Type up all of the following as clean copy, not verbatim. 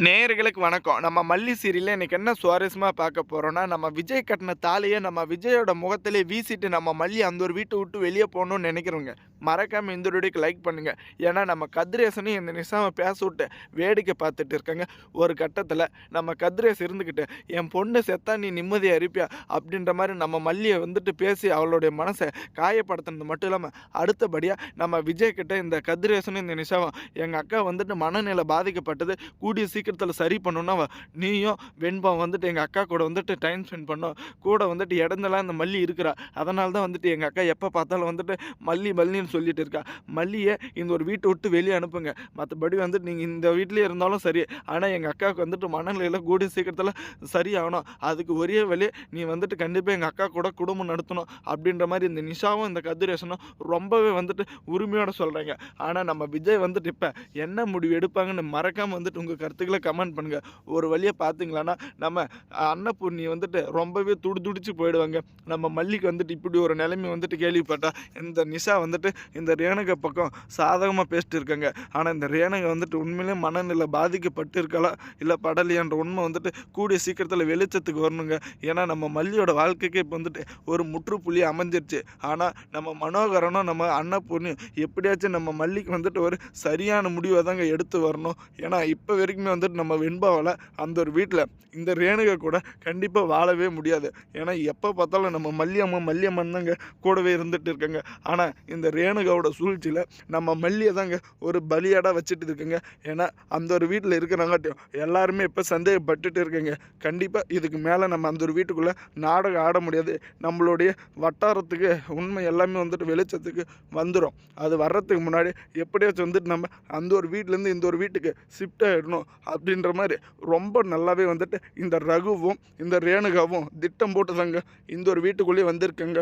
நேயர்களுக்கு வணக்கம். நம்ம மல்லி சீரியல்ல இன்னைக்கு என்ன சுவாரஸ்யமா பார்க்க போறோம்னா, நம்ம விஜய் கட்டின தாலிய நம்ம விஜயோட முகத்திலே வீசிட்டு நம்ம மல்லி அந்த ஒரு வீட்ட விட்டு வெளிய போணும்னு நெனைக்கிறோங்க. மறக்காம இந்த வீடியோக்கு லைக் பண்ணுங்க. ஏன்னா நம்ம கதிரேசனையும் இந்த நிஷாவ பேசவுட்டு வேடிக்கை பார்த்துட்டு இருக்காங்க. ஒரு கட்டத்தில நம்ம கதிரேசன் இருந்துகிட்டு, "என் பொண்ணு செத்தா நீ நிம்மதியா இருப்பியா?" அப்படின்ற மாரி நம்ம மல்லிய வந்துட்டு பேசி அவளுடைய மனச காயப்படுத்துனது மட்டும் இல்லாம, அடுத்தபடியா நம்ம விஜய் கிட்ட இந்த கதிரேசனும் இந்த நிஷாவும், "எங்க அக்கா வந்துட்டு மனநிலை பாதிக்கப்பட்டது. கூடிய சீக்கிரத்தில் சரி பண்ணணும்னா நீயும் வெண்பா வந்துட்டு எங்கள் அக்கா கூட வந்துட்டு டைம் ஸ்பெண்ட் பண்ணோம். கூட வந்துட்டு இடந்தெல்லாம் இந்த மல்லி இருக்கிறா. அதனால தான் வந்துட்டு எங்கள் அக்கா எப்போ பார்த்தாலும் வந்துட்டு மல்லின்னு சொல்லிட்டு இருக்கா. மல்லியை இந்த ஒரு வீட்டை விட்டு வெளியே அனுப்புங்க. மற்றபடி வந்துட்டு நீங்கள் இந்த வீட்டிலே இருந்தாலும் சரி. ஆனால் எங்கள் அக்காவுக்கு வந்துட்டு மனநிலையில் கூடிய சீக்கிரத்தில் சரியாகணும். அதுக்கு ஒரே வழி நீ வந்துட்டு கண்டிப்பாக எங்கள் அக்கா கூட குடும்பம் நடத்தணும்." அப்படின்ற மாதிரி இந்த நிஷாவும் இந்த கதிரேசனும் ரொம்பவே வந்துட்டு உரிமையோடு சொல்கிறாங்க. ஆனால் நம்ம விஜய் வந்துட்டு இப்போ என்ன முடிவு எடுப்பாங்கன்னு மறக்காமல் வந்துட்டு உங்கள் கருத்துக்களை கமெண்ட் பண்ணுங்க. ஒரு வழியா பார்த்தீங்களான்னா, நம்ம அன்னபூர்ணி வந்துட்டு ரொம்பவே துடிச்சு போயிடுவாங்க. நம்ம மல்லிக்கு வந்துட்டு இப்படி ஒரு நிலைமை வந்துட்டு கேள்விப்பட்டா, இந்த நிஷா வந்துட்டு இந்த ரேணுகா பக்கம் சாதகமா பேசிட்டு இருக்காங்க. ஆனா இந்த ரேணுகா வந்துட்டு உண்மையிலேயே மனநிலை பாதிக்கப்பட்டு இருக்கலாம், இல்ல படலையான்ற உண்மை வந்துட்டு கூடிய சீக்கிரத்துல வெளிச்சத்துக்கு வரணுங்க. ஏன்னா நம்ம மல்லியோட வாழ்க்கைக்கு இப்போ வந்துட்டு ஒரு முற்றுப்புள்ளி அமைஞ்சிருச்சு. ஆனா நம்ம மனோகரனும் நம்ம அன்னபூர்ணியும் எப்படியாச்சும் நம்ம மல்லிக்கு வந்துட்டு ஒரு சரியான முடிவை தாங்க எடுத்து வரணும். ஏன்னா இப்போ வரைக்குமே வந்துட்டு நம்ம வெண்பாவால் அந்த ஒரு வீட்டில் இந்த ரேணுகா கூட கண்டிப்பாக வாழவே முடியாது. ஏன்னா எப்போ பார்த்தாலும் நம்ம மல்லியம்மன் தாங்க கூடவே இருந்துட்டு இருக்காங்க. ஆனால் இந்த ரேணுகாவோட சூழ்ச்சியில் நம்ம மல்லியை தாங்க ஒரு பலியாடாக வச்சுட்டு இருக்குங்க. ஏன்னா அந்த ஒரு வீட்டில் இருக்கிறாங்காட்டியும் எல்லாருமே இப்போ சந்தேகப்பட்டுட்டு இருக்குங்க. கண்டிப்பாக இதுக்கு மேலே நம்ம அந்த ஒரு வீட்டுக்குள்ளே நாடகம் ஆட முடியாது. நம்மளுடைய வட்டாரத்துக்கு உண்மை எல்லாமே வந்துட்டு வெளிச்சத்துக்கு வந்துடும். அது வர்றதுக்கு முன்னாடி எப்படியாச்சும் வந்துட்டு நம்ம அந்த ஒரு வீட்டிலேருந்து இந்த ஒரு வீட்டுக்கு ஷிஃப்ட் ஆகிடணும் அப்படின்ற மாதிரி ரொம்ப நல்லாவே வந்துட்டு இந்த ரகுவும் இந்த ரேணுகாவும் திட்டம் போட்டு தாங்க இந்த ஒரு வீட்டுக்குள்ளேயே வந்திருக்கங்க.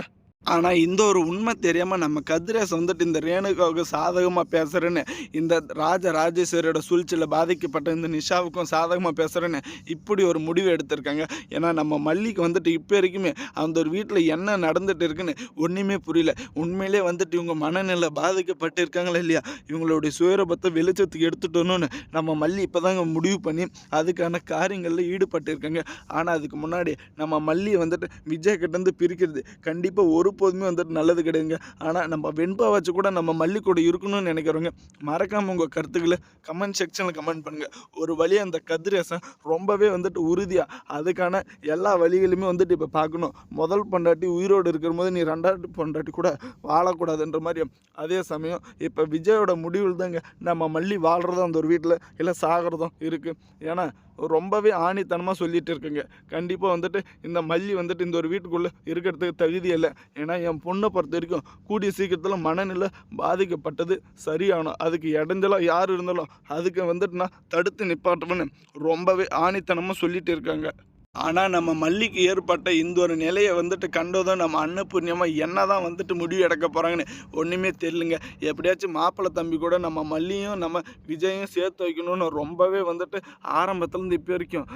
ஆனால் இந்த ஒரு உண்மை தெரியாமல் நம்ம கதிரேசன் வந்துட்டு இந்த ரேணுகாவுக்கு சாதகமாக பேசுகிறேன்னு, இந்த ராஜேஸ்வரியோட சூழ்ச்சியில் பாதிக்கப்பட்ட இந்த நிஷாவுக்கும் சாதகமாக பேசுகிறேன்னு இப்படி ஒரு முடிவு எடுத்திருக்காங்க. ஏன்னா நம்ம மல்லிக்கு வந்துட்டு இப்போ வரைக்குமே அந்த ஒரு வீட்டில் என்ன நடந்துட்டு இருக்குன்னு ஒன்றுமே புரியல. உண்மையிலே வந்துட்டு இவங்க மனநிலை பாதிக்கப்பட்டு இருக்காங்களா இல்லையா, இவங்களுடைய சுயரூபத்தை வெளிச்சத்துக்கு எடுத்துட்டோன்னு நம்ம மல்லி இப்போ தாங்க முடிவு பண்ணி அதுக்கான காரியங்களில் ஈடுபட்டு இருக்காங்க. ஆனால் அதுக்கு முன்னாடி நம்ம மல்லியை வந்துட்டு விஜய் கிட்டேருந்து பிரிக்கிறது கண்டிப்பாக ஒருபோதுமே வந்துட்டு நல்லது கிடையாதுங்க. ஆனால் நம்ம வெண்பா வச்சு கூட நம்ம மல்லி கூட இருக்கணும்னு நினைக்கிறோங்க. மறக்காமல் உங்கள் கருத்துக்களை கமெண்ட் செக்ஷனில் கமெண்ட் பண்ணுங்கள். ஒரு வழியாக அந்த கதிரேசன் ரொம்பவே வந்துட்டு உறுதியாக அதுக்கான எல்லா வழிகளுமே வந்துட்டு இப்போ பார்க்கணும். முதல் பொண்டாட்டி உயிரோடு இருக்கிற போது நீ ரெண்டாவது பொண்டாட்டி கூட வாழக்கூடாதுன்ற மாதிரி. அதே சமயம் இப்போ விஜயோட முடிவில் தாங்க நம்ம மல்லி வாழ்கிறதும் அந்த ஒரு வீட்டில் இல்லை சாகிறதும் இருக்குது. ஏன்னா ரொம்பவே ஆணித்தனமாக சொல்லிகிட்டு இருக்குங்க. கண்டிப்பாக வந்துட்டு இந்த மல்லி வந்துட்டு இந்த ஒரு வீட்டுக்குள்ளே இருக்கிறதுக்கு தகுதி இல்லை. ஏன்னா என் பொண்ணை பொறுத்த வரைக்கும் கூடிய சீக்கிரத்தில் மனநிலை பாதிக்கப்பட்டது சரியாகணும். அதுக்கு இடைஞ்சலாக யார் இருந்தாலும் அதுக்கு வந்துட்டு நான் தடுத்து நிப்பாட்டுவேன்னு ரொம்பவே ஆணித்தனமாக சொல்லிகிட்டு இருக்காங்க. ஆனால் நம்ம மல்லிக்கு ஏற்பட்ட இந்த ஒரு நிலையை வந்துட்டு கண்டதும் நம்ம அன்னபூர்ணியமாக என்ன தான் வந்துட்டு முடிவு எடுக்க போகிறாங்கன்னு ஒன்றுமே தெரியலங்க. எப்படியாச்சும் மாப்பிள்ளை தம்பி கூட நம்ம மல்லியும் நம்ம விஜயும் சேர்த்து வைக்கணும்னு ரொம்பவே வந்துட்டு ஆரம்பத்துலேருந்து இப்போ வரைக்கும்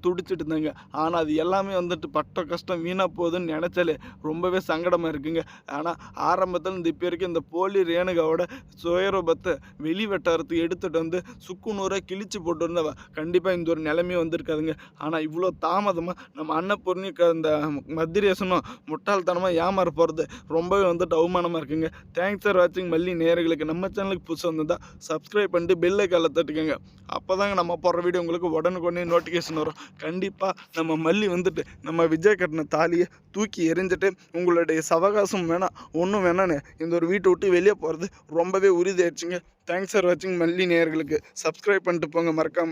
துடிச்சிட்டு இருந்தாங்க. ஆனால் அது எல்லாமே வந்துட்டு பட்ட கஷ்டம் வீணாக போகுதுன்னு நினச்சாலே ரொம்பவே சங்கடமாக இருக்குங்க. ஆனால் ஆரம்பத்துலேருந்து இப்போ வரைக்கும் இந்த போலி ரேணுகாவோட சுயரூபத்தை வெளி வட்டாரத்துக்கு எடுத்துகிட்டு வந்து சுக்குநூறாக கிழிச்சு போட்டு இருந்தவ கண்டிப்பாக இந்த ஒரு நிலைமையே வந்திருக்காதுங்க. ஆனால் இவ்வளோ தாமதமாக நம்ம அன்னபூர்ணி இந்த கதிரேசனும் முட்டாள்தனமாக ஏமாற போகிறது ரொம்பவே வந்துட்டு அவமானமாக இருக்குங்க. தேங்க்ஸ் ஃபார் வாட்சிங். மல்லி நேயர்களுக்கு நம்ம சேனலுக்கு புதுசாக வந்திருந்தால் சப்ஸ்கிரைப் பண்ணிட்டு பெல் ஐக்கானை தட்டுக்கங்க. அப்போ தாங்க நம்ம போடுற வீடியோ உங்களுக்கு உடனுக்குடனே நோட்டிஃபிகேஷன் வரும். கண்டிப்பாக நம்ம மல்லி வந்துட்டு நம்ம விஜய் கட்டின தாலியை தூக்கி எறிஞ்சிட்டு உங்களுடைய சவகாசம் வேணாம் ஒன்றும் வேணான்னு இந்த ஒரு வீட்டை விட்டு வெளியே போகிறது ரொம்பவே உறுதியாயிடுச்சுங்க. தேங்க்ஸ் ஃபார் வாட்சிங். மல்லி நேயர்களுக்கு சப்ஸ்கிரைப் பண்ணிட்டு போங்க மறக்காமல்.